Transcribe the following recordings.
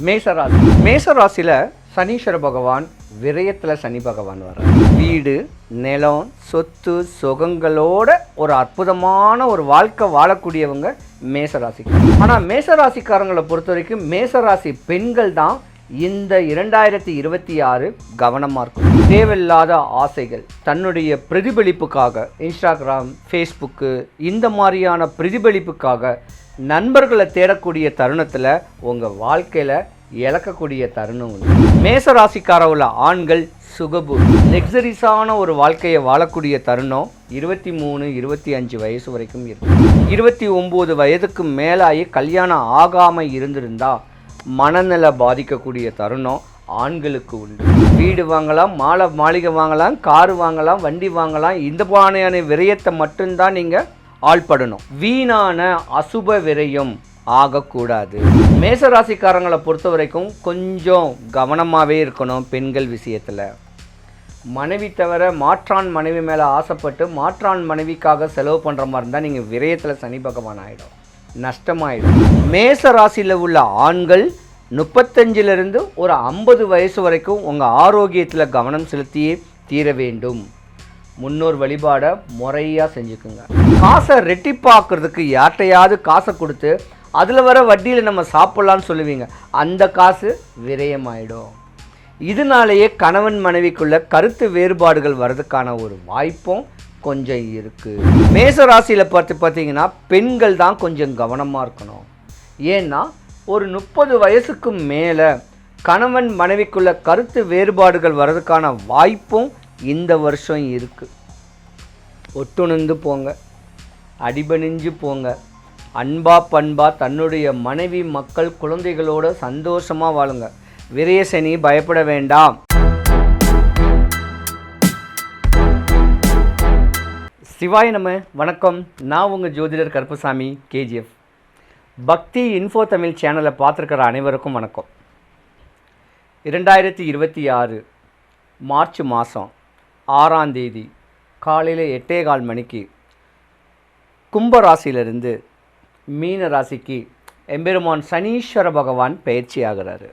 மேசராசி. மேசராசியில் சனீஸ்வர பகவான் விரயத்தில் சனி பகவான் வர்றார். வீடு, நிலம், சொத்து, சுகங்களோட ஒரு அற்புதமான ஒரு வாழ்க்கை வாழக்கூடியவங்க மேசராசிக்காரங்க. ஆனால் மேசராசிக்காரங்களை பொறுத்த வரைக்கும் மேசராசி பெண்கள் தான் இந்த 2026 கவனமாக இருக்கும். தேவையில்லாத ஆசைகள், தன்னுடைய பிரதிபலிப்புக்காக இன்ஸ்டாகிராம், ஃபேஸ்புக்கு இந்த மாதிரியான பிரதிபலிப்புக்காக நண்பர்களை தேடக்கூடிய தருணத்தில் உங்கள் வாழ்க்கையில் இழக்கக்கூடிய தருணம் உண்டு. மேசராசிக்கார உள்ள ஆண்கள் சுகபு லக்ஸரிஸான ஒரு வாழ்க்கையை வாழக்கூடிய தருணம் 23, 25 வயசு வரைக்கும் இருக்கும். 29 வயதுக்கு மேலாகி கல்யாணம் ஆகாமல் இருந்திருந்தா மனநல பாதிக்கக்கூடிய தருணம் ஆண்களுக்கு உண்டு. வீடு வாங்கலாம், மாளிகை வாங்கலாம், காரு வாங்கலாம், வண்டி வாங்கலாம். இந்த மாதிரியான விரயத்தை மட்டும்தான் நீங்கள் ஆள்படணும். வீணான அசுப விரயம் ஆகக்கூடாது. மேசராசிக்காரங்களை பொறுத்த வரைக்கும் கொஞ்சம் கவனமாகவே இருக்கணும். பெண்கள் விஷயத்தில் மனைவி தவிர மாற்றான் மனைவி மேலே ஆசைப்பட்டு மாற்றான் மனைவிக்காக செலவு பண்ணுற மாதிரி இருந்தால் நீங்கள் விரயத்தில் சனி பகவான் ஆகிடும், நஷ்டமாயிடும். மேசராசியில் உள்ள ஆண்கள் 35லிருந்து ஒரு 50 வயசு வரைக்கும் உங்கள் ஆரோக்கியத்தில் கவனம் செலுத்தியே தீர வேண்டும். முன்னோர் வழிபாடை முறையாக செஞ்சுக்குங்க. காசை ரெட்டிப்பாக்குறதுக்கு யார்கிட்டையாவது காசை கொடுத்து அதில் வர வட்டியில் நம்ம சாப்பிட்லான்னு சொல்லுவீங்க, அந்த காசு விரயமாயிடும். இதனாலேயே கணவன் மனைவிக்குள்ள கருத்து வேறுபாடுகள் வர்றதுக்கான ஒரு வாய்ப்பும் கொஞ்சம் இருக்குது. மேசராசியில் பார்த்தீங்கன்னா பெண்கள் தான் கொஞ்சம் கவனமாக இருக்கணும். ஏன்னா ஒரு 30 வயசுக்கு மேலே கணவன் மனைவிக்குள்ள கருத்து வேறுபாடுகள் வர்றதுக்கான வாய்ப்பும் இந்த வருஷம் இருக்குது. ஒட்டுணர்ந்து போங்க, அடிபணிஞ்சு போங்க. அன்பா பண்பா தன்னுடைய மனைவி, மக்கள், குழந்தைகளோடு சந்தோஷமாக வாழுங்க. விரய சனி பயப்பட வேண்டாம். சிவாய நம. வணக்கம். நான் உங்கள் ஜோதிடர் கருப்பசாமி, கேஜிஎஃப். பக்தி இன்ஃபோ தமிழ் சேனலை பார்த்துருக்கிற அனைவருக்கும் வணக்கம். 2026 மார்ச் மாதம் 6ஆம் தேதி காலையில் 8:15 மணிக்கு கும்பராசியிலிருந்து மீன ராசிக்கு எம்பெருமான் சனீஸ்வர பகவான் பெயர்ச்சி ஆகிறாரு.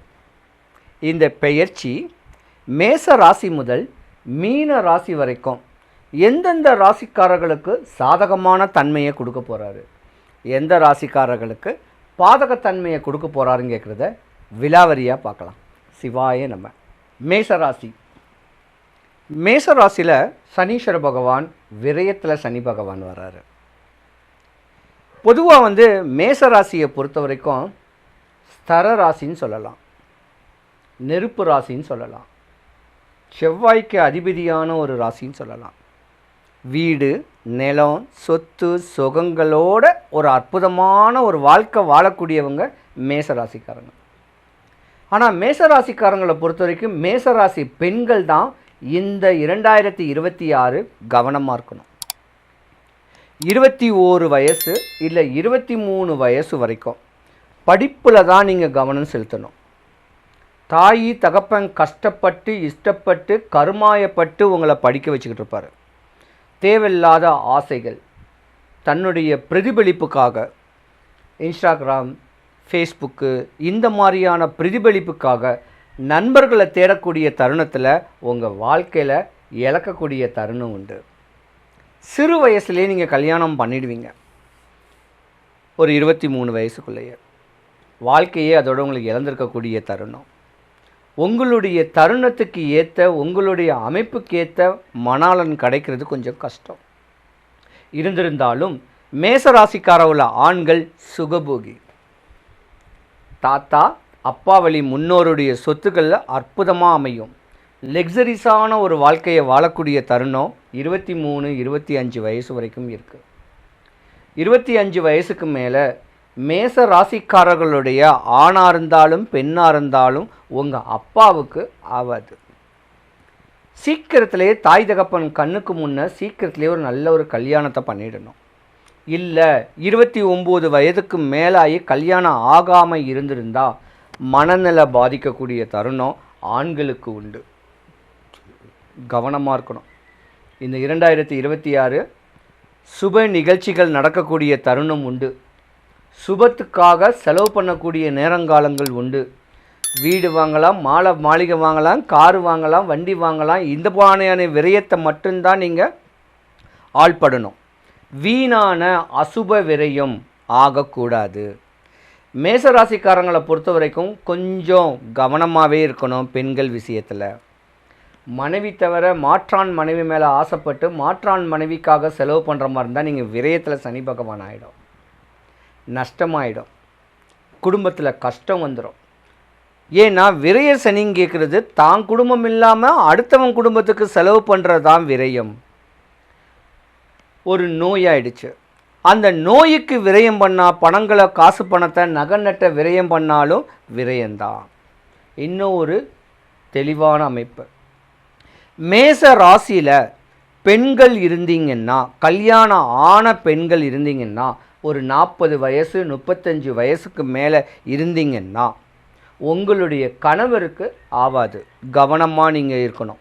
இந்த பெயர்ச்சி மேச ராசி முதல் மீன ராசி வரைக்கும் எந்தெந்த ராசிக்காரர்களுக்கு சாதகமான தன்மையை கொடுக்க போகிறாரு, எந்த ராசிக்காரர்களுக்கு பாதகத்தன்மையை கொடுக்க போகிறாருன்னு கேட்குறத விலாவரியாக பார்க்கலாம். சிவாய நம்ம. மேசராசி. மேசராசியில் சனீஸ்வர பகவான் விரயத்தில் சனி பகவான் வர்றாரு. பொதுவாக மேசராசியை பொறுத்த வரைக்கும் ஸ்தர ராசின்னு சொல்லலாம், நெருப்பு ராசின்னு சொல்லலாம், செவ்வாய்க்கு அதிபதியான ஒரு ராசின்னு சொல்லலாம். வீடு, நிலம், சொத்து, சுகங்களோட ஒரு அற்புதமான ஒரு வாழ்க்கை வாழக்கூடியவங்க மேசராசிக்காரங்க. ஆனால் மேசராசிக்காரங்களை பொறுத்த வரைக்கும் மேசராசி பெண்கள் தான் இந்த 2026 கவனமாக இருக்கணும். 21 வயசு இல்லை 23 வயசு வரைக்கும் படிப்பில் தான் நீங்கள் கவனம் செலுத்தணும். தாய் தகப்பன் கஷ்டப்பட்டு இஷ்டப்பட்டு கருமாயப்பட்டு உங்களை படிக்க வச்சுக்கிட்டு இருப்பார். தேவையில்லாத ஆசைகள், தன்னுடைய பிரதிபலிப்புக்காக இன்ஸ்டாகிராம், ஃபேஸ்புக்கு இந்த மாதிரியான பிரதிபலிப்புக்காக நண்பர்களை தேடக்கூடிய தருணத்தில் உங்கள் வாழ்க்கையில் இழக்கக்கூடிய தருணம் உண்டு. சிறு வயசுலேயே நீங்கள் கல்யாணம் பண்ணிடுவீங்க. ஒரு 23 வயசுக்குள்ளேயே வாழ்க்கையே அதோட உங்களுக்கு இழந்திருக்கக்கூடிய தருணம். உங்களுடைய தருணத்துக்கு ஏற்ற, உங்களுடைய அமைப்புக்கு ஏற்ற மணாளன் கிடைக்கிறது கொஞ்சம் கஷ்டம். இருந்திருந்தாலும் மேசராசிக்கார உள்ள ஆண்கள் சுகபோகி. தாத்தா அப்பா வழி முன்னோருடைய சொத்துக்களில் அற்புதமாக அமையும். லக்ஸரிஸான ஒரு வாழ்க்கையை வாழக்கூடிய தருணம் 23, 25 வயசு வரைக்கும் இருக்குது. 25 வயசுக்கு மேலே மேச ராசிக்காரர்களுடைய ஆணாக இருந்தாலும் பெண்ணாக இருந்தாலும் உங்கள் அப்பாவுக்கு ஆகாது. சீக்கிரத்திலே தாய் தகப்பன் கண்ணுக்கு முன்னே சீக்கிரத்திலே ஒரு நல்ல ஒரு கல்யாணத்தை பண்ணிடணும். இல்லை 29 வயதுக்கு மேலாகி கல்யாணம் ஆகாமல் இருந்திருந்தால் மனநல பாதிக்கக்கூடிய தருணம் ஆண்களுக்கு உண்டு. கவனமாக இருக்கணும். இந்த 2026 சுப நிகழ்ச்சிகள் நடக்கக்கூடிய தருணம் உண்டு. சுபத்துக்காக செலவு பண்ணக்கூடிய நேரங்காலங்கள் உண்டு. வீடு வாங்கலாம், மாளிகை வாங்கலாம், காரு வாங்கலாம், வண்டி வாங்கலாம். இந்த மாதிரியான விரயத்தை மட்டும்தான் நீங்கள் ஆள்படணும். வீணான அசுப விரயம் ஆகக்கூடாது. மேசராசிக்காரங்களை பொறுத்த வரைக்கும் கொஞ்சம் கவனமாகவே இருக்கணும். பெண்கள் விஷயத்தில் மனைவி தவிர மாற்றான் மனைவி மேலே ஆசைப்பட்டு மாற்றான் மனைவிக்காக செலவு பண்ணுற மாதிரி இருந்தால் நீங்கள் விரயத்தில் சனி பகவான் ஆகிடும், நஷ்டமாயிடும், குடும்பத்தில் கஷ்டம் வந்துடும். ஏன்னா விரய சனின்னு கேட்குறது தான் குடும்பம் இல்லாமல் அடுத்தவன் குடும்பத்துக்கு செலவு பண்ணுறது தான் விரயம். ஒரு நோயாயிடுச்சு, அந்த நோய்க்கு விரயம் பண்ணால் பணங்களை காசு பணத்தை நகை நட்ட விரயம் பண்ணாலும் விரயம்தான். இன்னும் ஒரு தெளிவான அமைப்பு. மேச ராசியில் பெண்கள் இருந்தீங்கன்னா, கல்யாணம் ஆன பெண்கள் இருந்தீங்கன்னா, ஒரு 40 வயசு 35 வயசுக்கு மேலே இருந்தீங்கன்னா உங்களுடைய கணவருக்கு ஆவாது. கவனமாக நீங்கள் இருக்கணும்.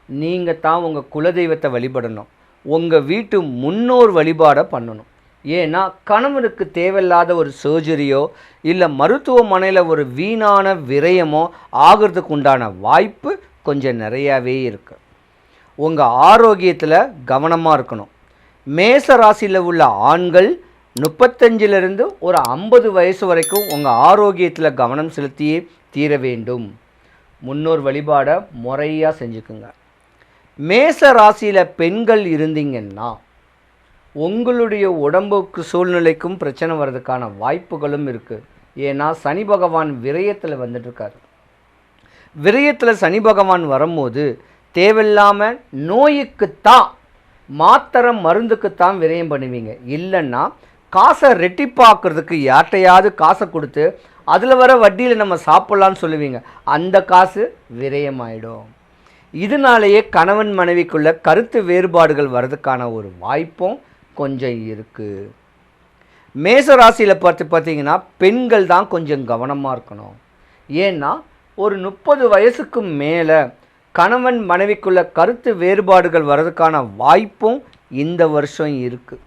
நீங்கள் தான் உங்கள் குலதெய்வத்தை வழிபடணும், உங்கள் வீட்டு முன்னோர் வழிபாடை பண்ணணும். ஏன்னா கணவனுக்கு தேவையில்லாத ஒரு சர்ஜரியோ இல்லை மருத்துவமனையில் ஒரு வீணான விரயமோ ஆகிறதுக்கு உண்டான வாய்ப்பு கொஞ்சம் நிறையாவே இருக்குது. உங்கள் ஆரோக்கியத்தில் கவனமாக இருக்கணும். மேச ராசியில் உள்ள ஆண்கள் 35லேருந்து ஒரு 50 வயசு வரைக்கும் உங்கள் ஆரோக்கியத்தில் கவனம் செலுத்தியே தீர வேண்டும். முன்னோர் வழிபாடை முறையாக செஞ்சுக்குங்க. மேச ராசியில் பெண்கள் இருந்தீங்கன்னா உங்களுடைய உடம்புக்கு சூழ்நிலைக்கும் பிரச்சனை வர்றதுக்கான வாய்ப்புகளும் இருக்குது. ஏன்னா சனி பகவான் விரயத்தில் வந்துட்டுருக்காரு. விரயத்தில் சனி பகவான் வரும்போது தேவையில்லாமல் நோய்க்குத்தான், மாத்திரை மருந்துக்குத்தான் விரயம் பண்ணுவீங்க. இல்லைன்னா காசை ரெட்டிப்பாக்குறதுக்கு யார்கிட்டையாவது காசை கொடுத்து அதில் வர வட்டியில் நம்ம சாப்பிட்லான்னு சொல்லுவீங்க. அந்த காசு விரயமாயிடும். இதனாலேயே கணவன் மனைவிக்குள்ள கருத்து வேறுபாடுகள் வர்றதுக்கான ஒரு வாய்ப்பும் கொஞ்சம் இருக்குது. மேச ராசியில் பார்த்தீங்கன்னா பெண்கள் தான் கொஞ்சம் கவனமாக இருக்கணும். ஏன்னா ஒரு 30 வயசுக்கு மேலே கணவன் மனைவிக்குள்ள கருத்து வேறுபாடுகள் வர்றதுக்கான வாய்ப்பும் இந்த வருஷம் இருக்குது.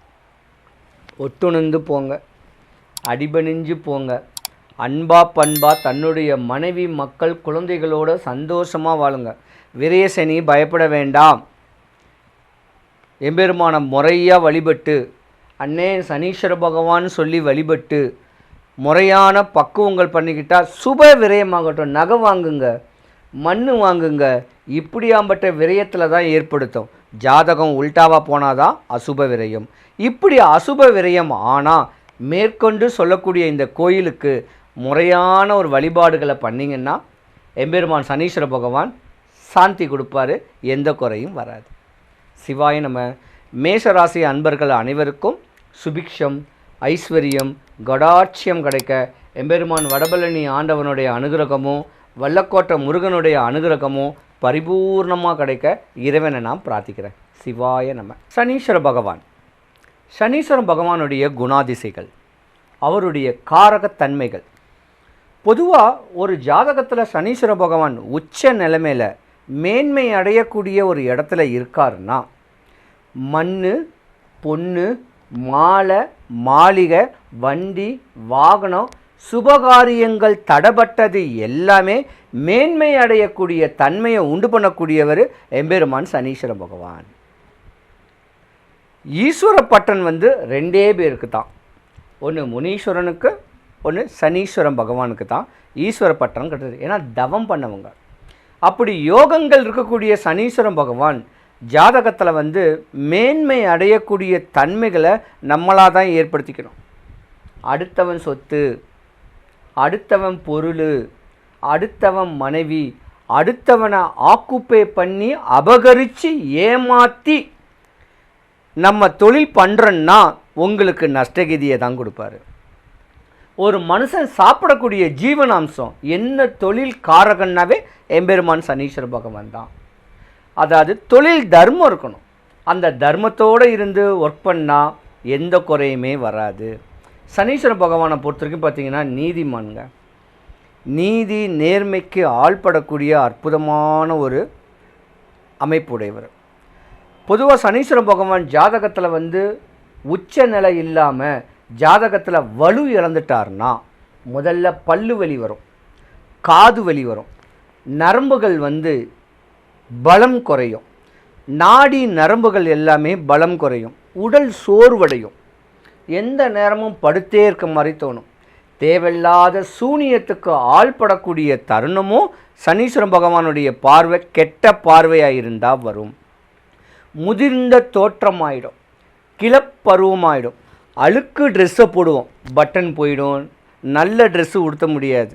ஒத்துணர்ந்து போங்க, அடிபணிஞ்சு போங்க, அன்பா பண்பா தன்னுடைய மனைவி மக்கள் குழந்தைகளோட சந்தோஷமாக வாழுங்க. விரயசனி பயப்பட வேண்டாம். எம்பெருமான முறையாக வழிபட்டு, அண்ணே சனீஸ்வர பகவான் சொல்லி வழிபட்டு முறையான பக்குவங்கள் பண்ணிக்கிட்டால் சுப விரயமாகட்டும். நகை வாங்குங்க, மண் வாங்குங்க, இப்படியாம்பட்ட விரயத்தில் தான் ஏற்படுத்தும். ஜாதகம் உல்டாவாக போனாதான் அசுப விரயம். இப்படி அசுப விரயம் ஆனால் மேற்கொண்டு சொல்லக்கூடிய இந்த கோயிலுக்கு முறையான ஒரு வழிபாடுகளை பண்ணிங்கன்னா எம்பெருமான் சனீஸ்வர பகவான் சாந்தி கொடுப்பாரு, எந்த குறையும் வராது. சிவாய நம்ம. மேஷராசி அன்பர்கள் அனைவருக்கும் சுபிக்ஷம், ஐஸ்வர்யம், கடாட்சியம் கிடைக்க எம்பெருமான் வடபழனி ஆண்டவனுடைய அனுகிரகமும் வல்லக்கோட்டை முருகனுடைய அனுகிரகமும் பரிபூர்ணமாக கிடைக்க இறைவனை நான் பிரார்த்திக்கிறேன். சிவாய நம்ம. சனீஸ்வர பகவான், சனீஸ்வர பகவானுடைய குணாதிசைகள், அவருடைய காரகத்தன்மைகள். பொதுவாக ஒரு ஜாதகத்தில் சனீஸ்வர பகவான் உச்ச நிலைமையில் மேன்மை அடையக்கூடிய ஒரு இடத்துல இருக்காருன்னா மண், பொண்ணு, மாலை, மாளிகை, வண்டி, வாகனம், சுபகாரியங்கள் தடப்பட்டது எல்லாமே மேன்மை அடையக்கூடிய தன்மையை உண்டு பண்ணக்கூடியவர் எம்பெருமான் சனீஸ்வர பகவான். ஈஸ்வர பட்டன் ரெண்டே பேருக்கு தான். ஒன்று முனீஸ்வரனுக்கு, ஒன்று சனீஸ்வரன் பகவானுக்கு தான் ஈஸ்வர பட்டம் கட்டுறது. ஏன்னா தவம் பண்ணவங்க. அப்படி யோகங்கள் இருக்கக்கூடிய சனீஸ்வரன் பகவான் ஜாதகத்தில் மேன்மை அடையக்கூடிய தன்மைகளை நம்மளாக தான் ஏற்படுத்திக்கணும். அடுத்தவன் சொத்து, அடுத்தவன் பொருள், அடுத்தவன் மனைவி, அடுத்தவனை ஆக்குப்பை பண்ணி அபகரித்து ஏமாற்றி நம்ம தொழில் பண்ணுறோன்னா உங்களுக்கு நஷ்டகதியை தான் கொடுப்பாரு. ஒரு மனுஷன் சாப்பிடக்கூடிய ஜீவனாம்சம் என்ன தொழில் காரகன்னாவே எம்பெருமான் சனீஸ்வர பகவான் தான். அதாவது தொழில் தர்மம் இருக்கணும். அந்த தர்மத்தோடு இருந்து ஒர்க் பண்ணால் எந்த குறையுமே வராது. சனீஸ்வர பகவானை பொறுத்த வரைக்கும் பார்த்திங்கன்னா நீதிமான்ங்க. நீதி நேர்மைக்கு ஆள்படக்கூடிய அற்புதமான ஒரு அமைப்புடையவர். பொதுவாக சனீஸ்வர பகவான் ஜாதகத்தில் உச்ச நிலை இல்லாமல் ஜாதகத்தில் வலு இழந்துட்டார்னா முதல்ல பல்லு வலி வரும், காது வலி வரும், நரம்புகள் பலம் குறையும், நாடி நரம்புகள் எல்லாமே பலம் குறையும், உடல் சோர்வடையும், எந்த நேரமும் படுத்தே இருக்க மாதிரி தோணும். தேவையில்லாத சூனியத்துக்கு ஆள்படக்கூடிய தருணமும் சனீஸ்வர பகவானுடைய பார்வை கெட்ட பார்வையாக இருந்தால் வரும். முதிர்ந்த தோற்றமாயிடும், கிளப்பருவமாயிடும், அழுக்கு ட்ரெஸ்ஸை போடுவோம், பட்டன் போயிடும், நல்ல ட்ரெஸ்ஸு உடுத்த முடியாது,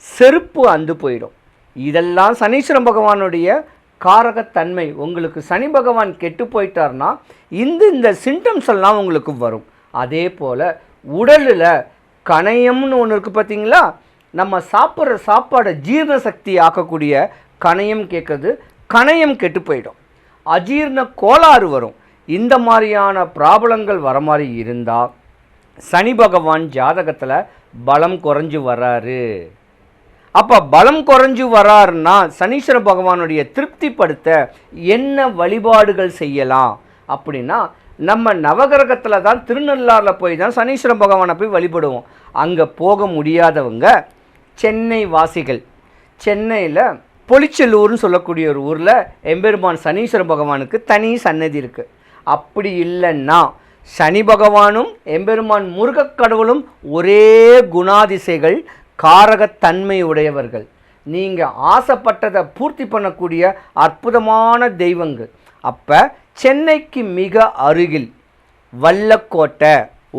செருப்பு அந்து போயிடும். இதெல்லாம் சனீஸ்வர பகவானுடைய காரகத்தன்மை. உங்களுக்கு சனி பகவான் கெட்டு போயிட்டார்னா இந்த சிம்டம்ஸ் எல்லாம் உங்களுக்கு வரும். அதே போல் உடலில் கணையம்னு ஒன்று இருக்குது பார்த்தீங்களா, நம்ம சாப்பிட்ற சாப்பாடை ஜீரண சக்தி ஆக்கக்கூடிய கணையம் கேட்குறது, கணையம் கெட்டு போயிடும், அஜீரண கோளாறு வரும். இந்த மாதிரியான ப்ராப்ளங்கள் வர மாதிரி இருந்தால் சனி பகவான் ஜாதகத்தில் பலம் குறைஞ்சு வராரு. அப்போ பலம் குறைஞ்சு வராருன்னா சனீஸ்வர பகவானுடைய திருப்திப்படுத்த என்ன வழிபாடுகள் செய்யலாம் அப்படின்னா, நம்ம நவகிரகத்தில் தான் திருநள்ளாறில் போய் தான் சனீஸ்வர பகவானை போய் வழிபடுவோம். அங்கே போக முடியாதவங்க சென்னை வாசிகள், சென்னையில் பொலிச்சலூர்னு சொல்லக்கூடிய ஒரு ஊரில் எம்பெருமான் சனீஸ்வர பகவானுக்கு தனி சன்னதி இருக்குது. அப்படி இல்லைன்னா சனி பகவானும் எம்பெருமான் முருகக்கடவுளும் ஒரே குணாதிசைகள், காரகத்தன்மை உடையவர்கள். நீங்கள் ஆசைப்பட்டதை பூர்த்தி பண்ணக்கூடிய அற்புதமான தெய்வங்கள். அப்போ சென்னைக்கு மிக அருகில் வல்லக்கோட்டை,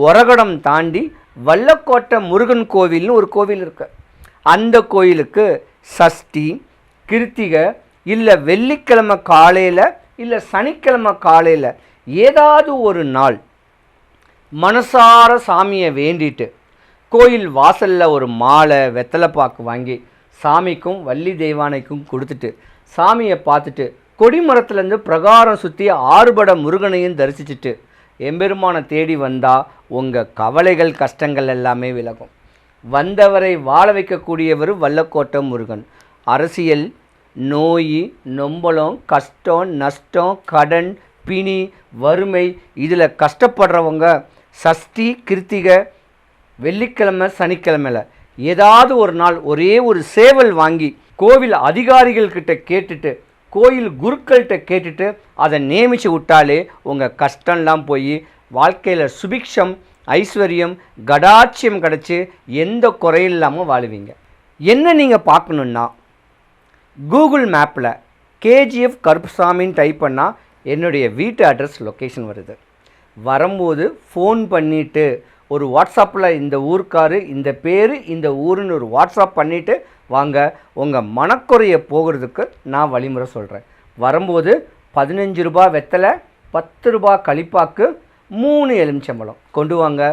ஒரகடம் தாண்டி வல்லக்கோட்டை முருகன் கோவில்னு ஒரு கோவில் இருக்குது. அந்த கோயிலுக்கு சஷ்டி, கிருத்திகை, இல்லை வெள்ளிக்கிழமை காலையில், இல்லை சனிக்கிழமை காலையில் ஏதாவது ஒரு நாள் மனசார சாமியை வேண்டிட்டு கோயில் வாசலில் ஒரு மாலை வெத்தலைப்பாக்கு வாங்கி சாமிக்கும் வள்ளி தெய்வானைக்கும் கொடுத்துட்டு சாமியை பார்த்துட்டு கொடிமரத்துலேருந்து பிரகாரம் சுற்றி ஆறுபட முருகனையும் தரிசிச்சுட்டு எம்பெருமானை தேடி வந்தால் உங்கள் கவலைகள் கஷ்டங்கள் எல்லாமே விலகும். வந்தவரை வாழ வைக்கக்கூடியவர் வல்லக்கோட்டை முருகன். அரசியல், நோய், நொம்பலம், கஷ்டம், நஷ்டம், கடன், பிணி, வறுமை, இதில் கஷ்டப்படுறவங்க சஷ்டி, கிருத்திகை, வெள்ளிக்கிழமை, சனிக்கிழமையில் ஏதாவது ஒரு நாள் ஒரே ஒரு சேவல் வாங்கி கோவில் அதிகாரிகள்கிட்ட கேட்டுட்டு, கோயில் குருக்கள்கிட்ட கேட்டுட்டு அதை நியமித்து விட்டாலே உங்கள் கஷ்டம்லாம் போய் வாழ்க்கையில் சுபிக்ஷம், ஐஸ்வர்யம், கடாட்சியம் கிடச்சி எந்த குறையும் இல்லாமல் வாழுவீங்க. என்ன நீங்கள் பார்க்கணுன்னா, கூகுள் மேப்பில் கேஜிஎஃப் கருப்புசாமின்னு டைப் பண்ணால் என்னுடைய வீட்டு அட்ரஸ் லொக்கேஷன் வருது. வரும்போது ஃபோன் பண்ணிவிட்டு ஒரு வாட்ஸ்அப்பில் இந்த ஊருக்காரு, இந்த பேர், இந்த ஊருன்னு ஒரு வாட்ஸ்அப் பண்ணிவிட்டு வாங்க. உங்கள் மனக்குறையை போகிறதுக்கு நான் வழிமுறை சொல்கிறேன். வரும்போது 15 ரூபா வெத்தலை, 10 ரூபா களிப்பாக்கு, 3 எலுமிச்சம்பழம் கொண்டு வாங்க.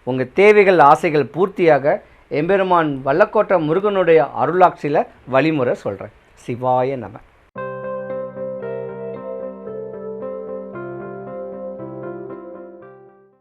உங்கள் தேவைகள் ஆசைகள் பூர்த்தியாக எம்பெருமான் வல்லக்கோட்டை முருகனுடைய அருளாட்சியில் வழிமுறை சொல்கிறேன். சிவாய நம.